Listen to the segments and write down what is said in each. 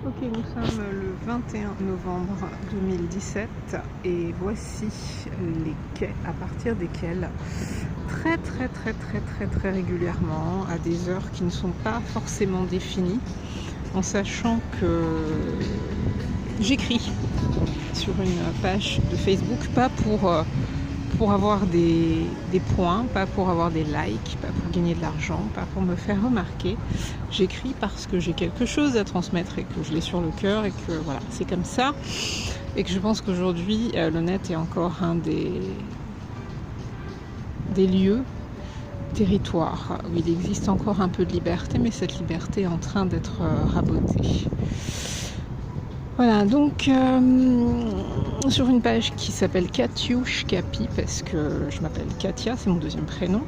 Ok, nous sommes le 21 novembre 2017 et voici les quais à partir desquels très régulièrement, à des heures qui ne sont pas forcément définies, en sachant que j'écris sur une page de Facebook, pas pour avoir des points, pas pour avoir des likes, pas pour gagner de l'argent, pas pour me faire remarquer. J'écris parce que j'ai quelque chose à transmettre et que je l'ai sur le cœur et que voilà, c'est comme ça. Et que je pense qu'aujourd'hui, le net est encore un des lieux, territoires, où il existe encore un peu de liberté, mais cette liberté est en train d'être rabotée. Voilà, donc sur une page qui s'appelle Katiushkapi, parce que je m'appelle Katia, c'est mon deuxième prénom.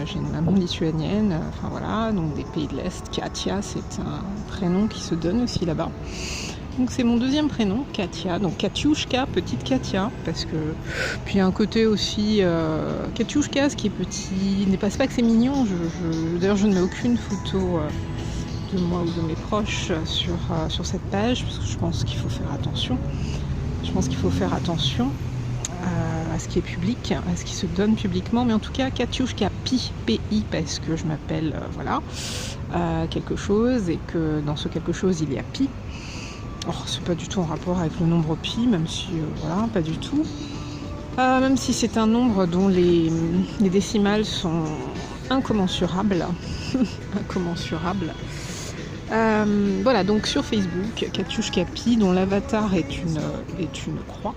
J'ai une maman lituanienne, enfin voilà, donc des pays de l'Est. Katia, c'est un prénom qui se donne aussi là-bas. Donc c'est mon deuxième prénom, Katia, donc Katiushka, petite Katia, parce que puis il y a un côté aussi Katiushka, ce qui est petit, n'est pas que c'est mignon. D'ailleurs, je ne mets aucune photo de moi ou de mes proches sur cette page, parce que je pense qu'il faut faire attention. Je pense qu'il faut faire attention à ce qui est public, à ce qui se donne publiquement, mais en tout cas Katiushka Pi, parce que je m'appelle quelque chose, et que dans ce quelque chose il y a pi. Or, c'est pas du tout en rapport avec le nombre pi, même si voilà, pas du tout. Même si c'est un nombre dont les décimales sont incommensurables. Incommensurables. Voilà, donc sur Facebook, Katiushkapi, dont l'avatar est une croix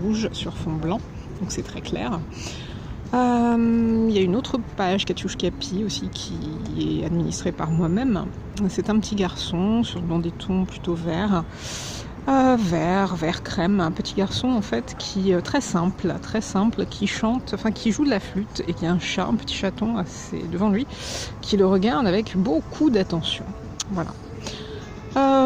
rouge sur fond blanc, donc c'est très clair. Il y a une autre page Katiushkapi aussi qui est administrée par moi-même. C'est un petit garçon dans des tons plutôt verts, vert crème, un petit garçon en fait qui est très simple, qui chante, enfin qui joue de la flûte, et qui a un petit chaton devant lui, qui le regarde avec beaucoup d'attention. Voilà.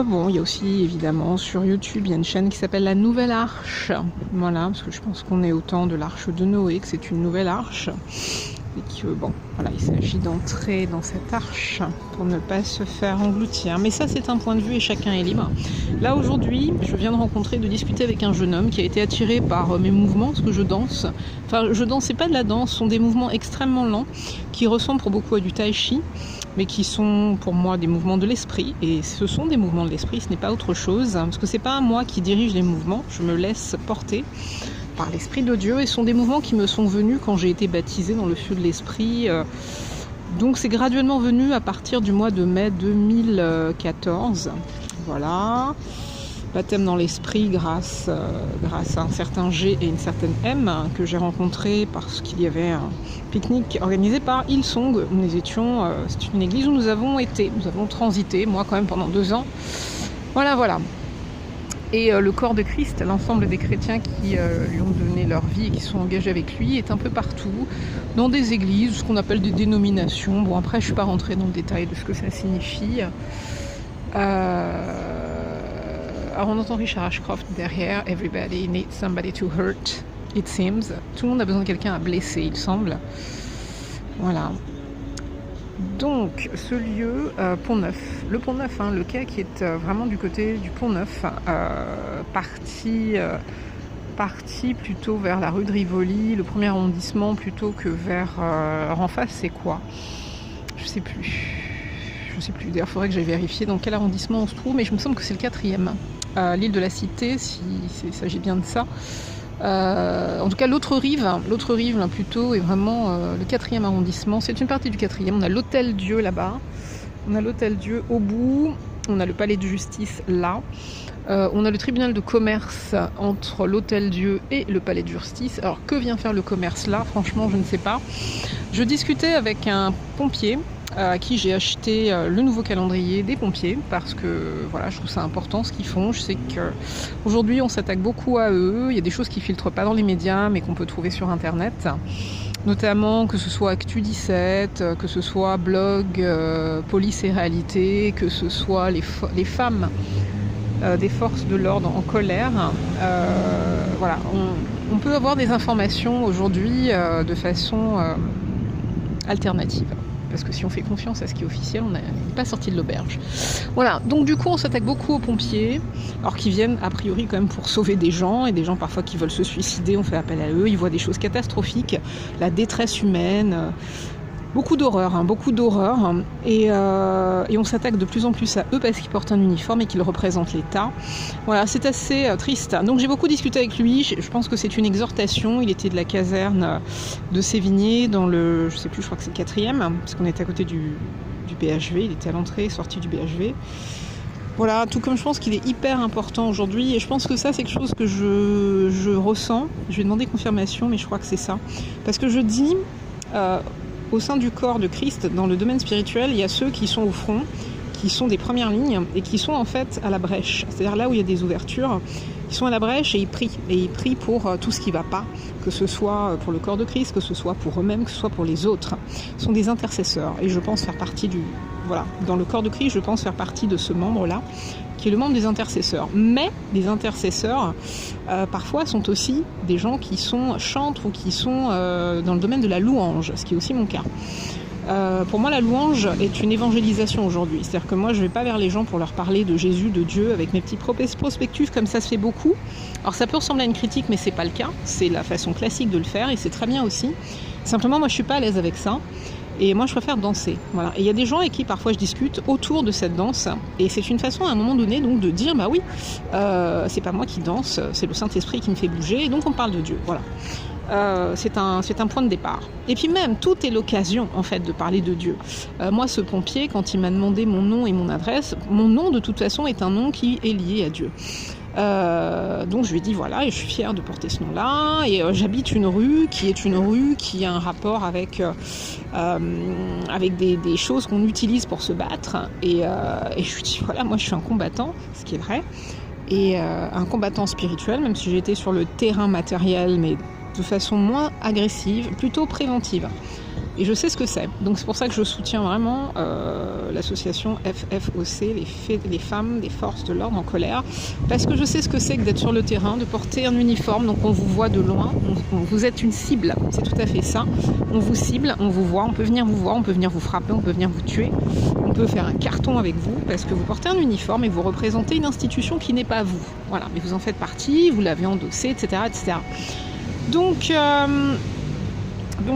Bon, il y a aussi évidemment sur YouTube, il y a une chaîne qui s'appelle La Nouvelle Arche. Voilà, parce que je pense qu'on est au temps de l'arche de Noé, que c'est une nouvelle arche. Et que bon, voilà, il s'agit d'entrer dans cette arche pour ne pas se faire engloutir. Mais ça, c'est un point de vue et chacun est libre. Là, aujourd'hui, je viens de discuter avec un jeune homme qui a été attiré par mes mouvements, parce que je danse. Enfin, je danse, c'est pas de la danse, ce sont des mouvements extrêmement lents qui ressemblent pour beaucoup à du tai chi, mais qui sont pour moi des mouvements de l'esprit. Et ce sont des mouvements de l'esprit, ce n'est pas autre chose, parce que c'est pas moi qui dirige les mouvements, je me laisse porter par l'esprit de Dieu, et ce sont des mouvements qui me sont venus quand j'ai été baptisée dans le feu de l'esprit. Donc c'est graduellement venu à partir du mois de mai 2014. Voilà. Baptême dans l'esprit grâce à un certain G et une certaine M que j'ai rencontré parce qu'il y avait un pique-nique organisé par Hillsong. Nous étions, c'est une église où nous avons transité, moi quand même pendant 2 ans. Voilà. Et le corps de Christ, l'ensemble des chrétiens qui lui ont donné leur vie et qui sont engagés avec lui, est un peu partout, dans des églises, ce qu'on appelle des dénominations. Bon, après, je ne suis pas rentrée dans le détail de ce que ça signifie. Alors, on entend Richard Ashcroft derrière. Everybody needs somebody to hurt, it seems. Tout le monde a besoin de quelqu'un à blesser, il semble. Voilà. Donc, ce lieu, Pont-Neuf, le Pont-Neuf, le quai qui est vraiment du côté du Pont-Neuf, parti plutôt vers la rue de Rivoli, le premier arrondissement, plutôt que vers... alors en face, c'est quoi? Je sais plus. D'ailleurs, il faudrait que j'aille vérifier dans quel arrondissement on se trouve, mais je me semble que c'est le 4e. L'île de la Cité, s'il s'agit bien de ça. En tout cas, l'autre rive là, plutôt, est vraiment le 4e arrondissement. C'est une partie du 4e. On a l'Hôtel Dieu là-bas. On a l'Hôtel Dieu au bout. On a le Palais de Justice là. On a le tribunal de commerce entre l'Hôtel Dieu et le Palais de Justice. Alors, que vient faire le commerce là? Franchement, je ne sais pas. Je discutais avec un pompier à qui j'ai acheté le nouveau calendrier des pompiers, parce que voilà, je trouve ça important ce qu'ils font. Je sais qu'aujourd'hui on s'attaque beaucoup à eux, il y a des choses qui filtrent pas dans les médias mais qu'on peut trouver sur internet, notamment que ce soit Actu17, que ce soit blog Police et Réalité, que ce soit les femmes des forces de l'ordre en colère. Voilà, on peut avoir des informations aujourd'hui de façon alternative. parce que si on fait confiance à ce qui est officiel, on n'est pas sorti de l'auberge. Voilà, donc du coup on s'attaque beaucoup aux pompiers, alors qu'ils viennent a priori quand même pour sauver des gens, et des gens parfois qui veulent se suicider, on fait appel à eux, ils voient des choses catastrophiques, la détresse humaine, beaucoup d'horreur, et on s'attaque de plus en plus à eux parce qu'ils portent un uniforme et qu'ils représentent l'État. Voilà, c'est assez triste. Donc j'ai beaucoup discuté avec lui, je pense que c'est une exhortation, il était de la caserne de Sévigné, dans le, je sais plus, je crois que c'est le 4e, parce qu'on était à côté du BHV, il était à l'entrée, sortie du BHV. Voilà, tout comme je pense qu'il est hyper important aujourd'hui, et je pense que ça c'est quelque chose que je ressens, je vais demander confirmation, mais je crois que c'est ça. Parce que je dis... au sein du corps de Christ, dans le domaine spirituel, il y a ceux qui sont au front, qui sont des premières lignes et qui sont en fait à la brèche. C'est-à-dire là où il y a des ouvertures, ils sont à la brèche et ils prient. Et ils prient pour tout ce qui ne va pas, que ce soit pour le corps de Christ, que ce soit pour eux-mêmes, que ce soit pour les autres. Ce sont des intercesseurs. Et je pense faire partie voilà, dans le corps de Christ, je pense faire partie de ce membre-là, qui est le membre des intercesseurs. Mais les intercesseurs, parfois, sont aussi des gens qui sont chantres ou qui sont dans le domaine de la louange, ce qui est aussi mon cas. Pour moi, la louange est une évangélisation aujourd'hui. C'est-à-dire que moi, je ne vais pas vers les gens pour leur parler de Jésus, de Dieu, avec mes petits prospectus, comme ça se fait beaucoup. Alors, ça peut ressembler à une critique, mais ce n'est pas le cas. C'est la façon classique de le faire, et c'est très bien aussi. Simplement, moi, je ne suis pas à l'aise avec ça. Et moi, je préfère danser. Voilà. Et il y a des gens avec qui, parfois, je discute autour de cette danse. Et c'est une façon, à un moment donné, donc, de dire, bah oui, c'est pas moi qui danse, c'est le Saint-Esprit qui me fait bouger. Et donc, on parle de Dieu. Voilà. C'est un point de départ. Et puis même, tout est l'occasion, en fait, de parler de Dieu. Moi, ce pompier, quand il m'a demandé mon nom et mon adresse, mon nom, de toute façon, est un nom qui est lié à Dieu. Donc je lui ai dit voilà, et je suis fière de porter ce nom-là, et j'habite une rue qui a un rapport avec des choses qu'on utilise pour se battre, et je lui dis voilà, moi je suis un combattant, ce qui est vrai, et un combattant spirituel, même si j'étais sur le terrain matériel, mais de façon moins agressive, plutôt préventive. Et je sais ce que c'est. Donc c'est pour ça que je soutiens vraiment l'association FFOC, les femmes des forces de l'ordre en colère, parce que je sais ce que c'est que d'être sur le terrain, de porter un uniforme, donc on vous voit de loin, vous êtes une cible, c'est tout à fait ça. On vous cible, on vous voit, on peut venir vous voir, on peut venir vous frapper, on peut venir vous tuer, on peut faire un carton avec vous, parce que vous portez un uniforme et vous représentez une institution qui n'est pas vous. Voilà, mais vous en faites partie, vous l'avez endossé, etc. etc. Donc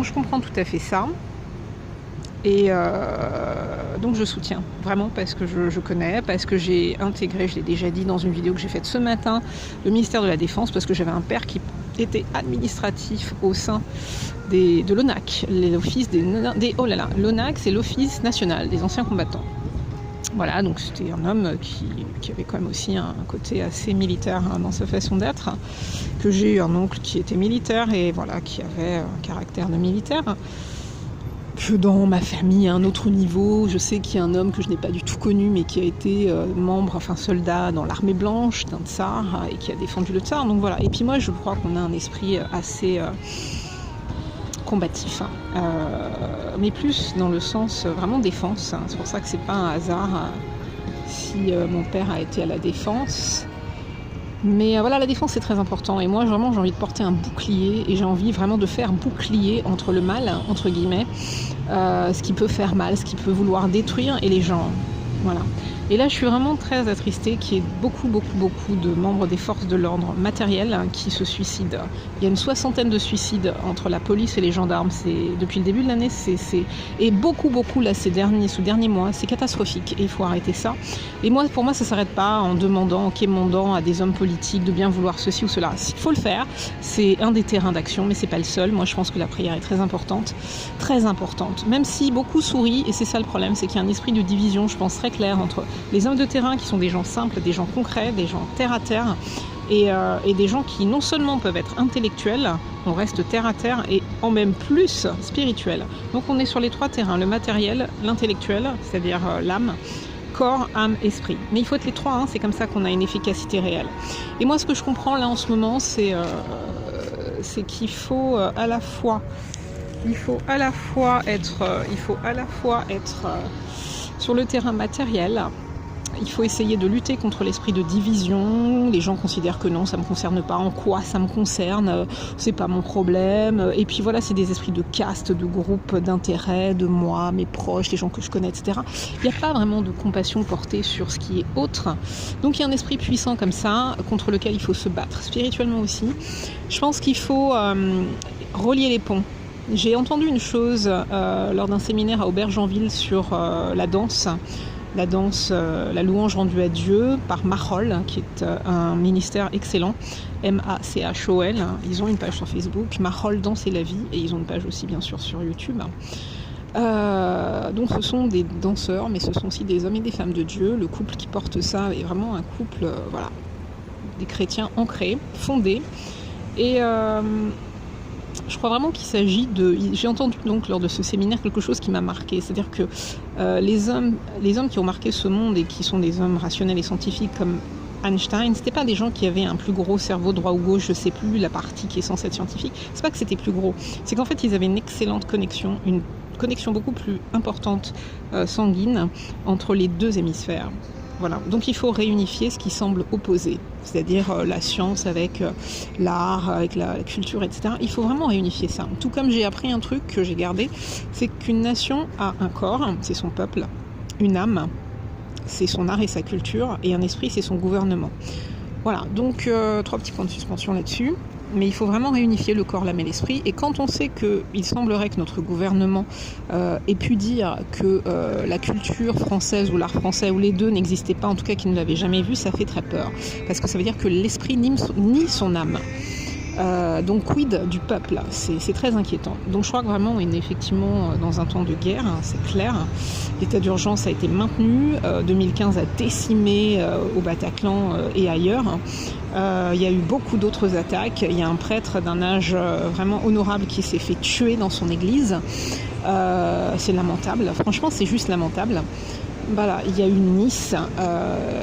je comprends tout à fait ça, et donc je soutiens vraiment, parce que je connais, parce que j'ai intégré, je l'ai déjà dit dans une vidéo que j'ai faite ce matin, le ministère de la Défense, parce que j'avais un père qui était administratif au sein de l'ONAC, l'ONAC, c'est l'Office national des anciens combattants. Voilà, donc c'était un homme qui avait quand même aussi un côté assez militaire dans sa façon d'être, que j'ai eu un oncle qui était militaire, et voilà, qui avait un caractère de militaire. Que dans ma famille, à un autre niveau, je sais qu'il y a un homme que je n'ai pas du tout connu, mais qui a été soldat dans l'armée blanche d'un tsar, et qui a défendu le tsar. Donc voilà. Et puis moi, je crois qu'on a un esprit assez combatif, mais plus dans le sens vraiment défense. C'est pour ça que c'est pas un hasard si mon père a été à la défense. Mais voilà, la défense c'est très important, et moi vraiment j'ai envie de porter un bouclier, et j'ai envie vraiment de faire bouclier entre le mal, entre guillemets, ce qui peut faire mal, ce qui peut vouloir détruire, et les gens. Voilà. Et là, je suis vraiment très attristée qu'il y ait beaucoup de membres des forces de l'ordre matériel qui se suicident. Il y a une 60aine de suicides entre la police et les gendarmes. Depuis le début de l'année, et beaucoup là ces derniers mois. C'est catastrophique, et il faut arrêter ça. Et moi, pour moi, ça ne s'arrête pas en quémandant à des hommes politiques de bien vouloir ceci ou cela. S'il faut le faire, c'est un des terrains d'action, mais c'est pas le seul. Moi, je pense que la prière est très importante. Même si beaucoup sourient, et c'est ça le problème, c'est qu'il y a un esprit de division, je pense, très clair entre les hommes de terrain qui sont des gens simples, des gens concrets, des gens terre à terre, et des gens qui non seulement peuvent être intellectuels, on reste terre à terre, et en même plus spirituels. Donc on est sur les trois terrains, le matériel, l'intellectuel, c'est-à-dire l'âme, corps, âme, esprit. Mais il faut être les trois, c'est comme ça qu'on a une efficacité réelle. Et moi, ce que je comprends là en ce moment, c'est qu'il faut à la fois être sur le terrain matériel, il faut essayer de lutter contre l'esprit de division. Les gens considèrent que non, ça me concerne pas. En quoi ça me concerne? C'est pas mon problème. Et puis voilà, c'est des esprits de caste, de groupe, d'intérêt, de moi, mes proches, les gens que je connais, etc. Il n'y a pas vraiment de compassion portée sur ce qui est autre. Donc il y a un esprit puissant comme ça, contre lequel il faut se battre. Spirituellement aussi, je pense qu'il faut relier les ponts. J'ai entendu une chose lors d'un séminaire à Aubergenville sur la danse, la louange rendue à Dieu par Machol, qui est un ministère excellent, M-A-C-H-O-L. Ils ont une page sur Facebook, Machol Danse et la vie, et ils ont une page aussi bien sûr sur YouTube. Donc ce sont des danseurs, mais ce sont aussi des hommes et des femmes de Dieu. Le couple qui porte ça est vraiment un couple, voilà, des chrétiens ancrés, fondés. Et je crois vraiment qu'il s'agit de... J'ai entendu donc lors de ce séminaire quelque chose qui m'a marqué, c'est-à-dire que les hommes qui ont marqué ce monde et qui sont des hommes rationnels et scientifiques comme Einstein, c'était pas des gens qui avaient un plus gros cerveau droit ou gauche, je sais plus la partie qui est censée être scientifique, c'est pas que c'était plus gros, c'est qu'en fait ils avaient une excellente connexion, une connexion beaucoup plus importante sanguine entre les deux hémisphères. Voilà, donc il faut réunifier ce qui semble opposé, c'est-à-dire la science avec l'art, avec la culture, etc. Il faut vraiment réunifier ça. Tout comme j'ai appris un truc que j'ai gardé, c'est qu'une nation a un corps, c'est son peuple, une âme, c'est son art et sa culture, et un esprit, c'est son gouvernement. Voilà, donc 3 petits points de suspension là-dessus. Mais il faut vraiment réunifier le corps, l'âme et l'esprit. Et quand on sait qu'il semblerait que notre gouvernement ait pu dire que la culture française ou l'art français ou les deux n'existaient pas, en tout cas qu'il ne l'avait jamais vu, ça fait très peur. Parce que ça veut dire que l'esprit nie son âme. Donc quid du peuple, c'est très inquiétant. Donc je crois que vraiment on est effectivement dans un temps de guerre, hein, c'est clair. L'état d'urgence a été maintenu, 2015 a décimé au Bataclan et ailleurs. Il y a eu beaucoup d'autres attaques. Il y a un prêtre d'un âge vraiment honorable qui s'est fait tuer dans son église. C'est lamentable, franchement c'est juste lamentable. Voilà, il y a eu Nice,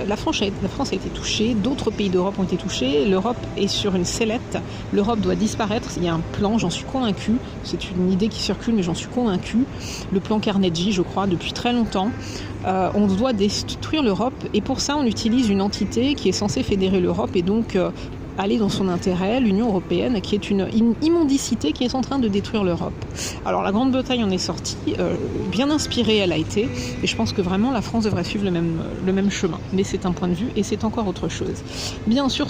la France a été touchée, d'autres pays d'Europe ont été touchés, l'Europe est sur une sellette, l'Europe doit disparaître, il y a un plan, j'en suis convaincue, c'est une idée qui circule mais j'en suis convaincue, le plan Carnegie je crois depuis très longtemps, on doit détruire l'Europe et pour ça on utilise une entité qui est censée fédérer l'Europe et donc aller dans son intérêt, l'Union européenne, qui est une immondicité qui est en train de détruire l'Europe. Alors la Grande-Bretagne en est sortie, bien inspirée elle a été, et je pense que vraiment la France devrait suivre le même chemin. Mais c'est un point de vue et c'est encore autre chose. Bien sûr,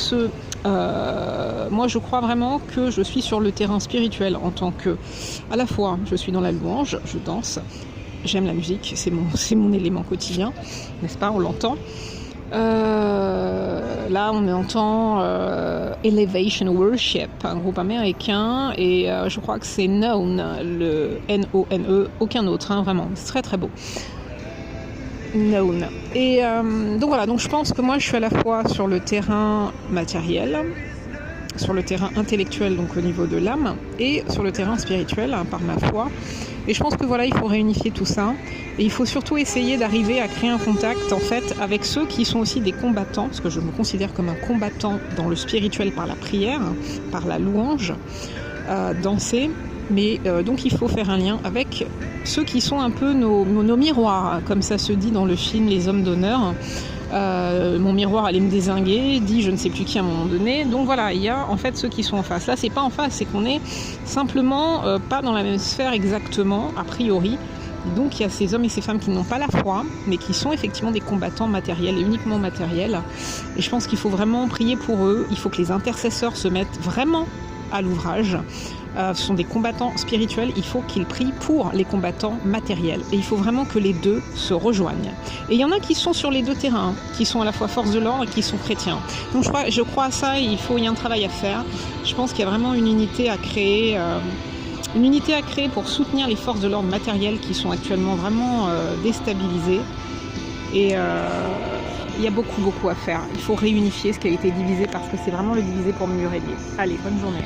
moi je crois vraiment que je suis sur le terrain spirituel en tant que, à la fois je suis dans la louange, je danse, j'aime la musique, c'est mon élément quotidien, n'est-ce pas, on l'entend. Là on entend Elevation Worship, un groupe américain et je crois que c'est Known, le N-O-N-E, aucun autre, hein, vraiment, c'est très très beau. Known. Et donc voilà, donc je pense que moi je suis à la fois sur le terrain matériel, sur le terrain intellectuel, donc au niveau de l'âme, et sur le terrain spirituel, hein, par ma foi. Et je pense que voilà, il faut réunifier tout ça. Et il faut surtout essayer d'arriver à créer un contact, en fait, avec ceux qui sont aussi des combattants, parce que je me considère comme un combattant dans le spirituel par la prière, par la louange, danser. Mais donc il faut faire un lien avec ceux qui sont un peu nos miroirs, comme ça se dit dans le film Les Hommes d'honneur. Mon miroir allait me dézinguer, dit je ne sais plus qui à un moment donné. Donc voilà, il y a en fait ceux qui sont en face. Là, c'est pas en face, c'est qu'on est simplement pas dans la même sphère exactement, a priori. Donc il y a ces hommes et ces femmes qui n'ont pas la foi, mais qui sont effectivement des combattants matériels et uniquement matériels. Et je pense qu'il faut vraiment prier pour eux. Il faut que les intercesseurs se mettent vraiment à l'ouvrage. Ce sont des combattants spirituels, il faut qu'ils prient pour les combattants matériels. Et il faut vraiment que les deux se rejoignent. Et il y en a qui sont sur les deux terrains, qui sont à la fois force de l'ordre et qui sont chrétiens. Donc je crois à ça, il y a un travail à faire. Je pense qu'il y a vraiment une unité à créer pour soutenir les forces de l'ordre matérielles qui sont actuellement vraiment déstabilisées. Et il y a beaucoup à faire. Il faut réunifier ce qui a été divisé parce que c'est vraiment le diviser pour mieux régner. Allez, bonne journée.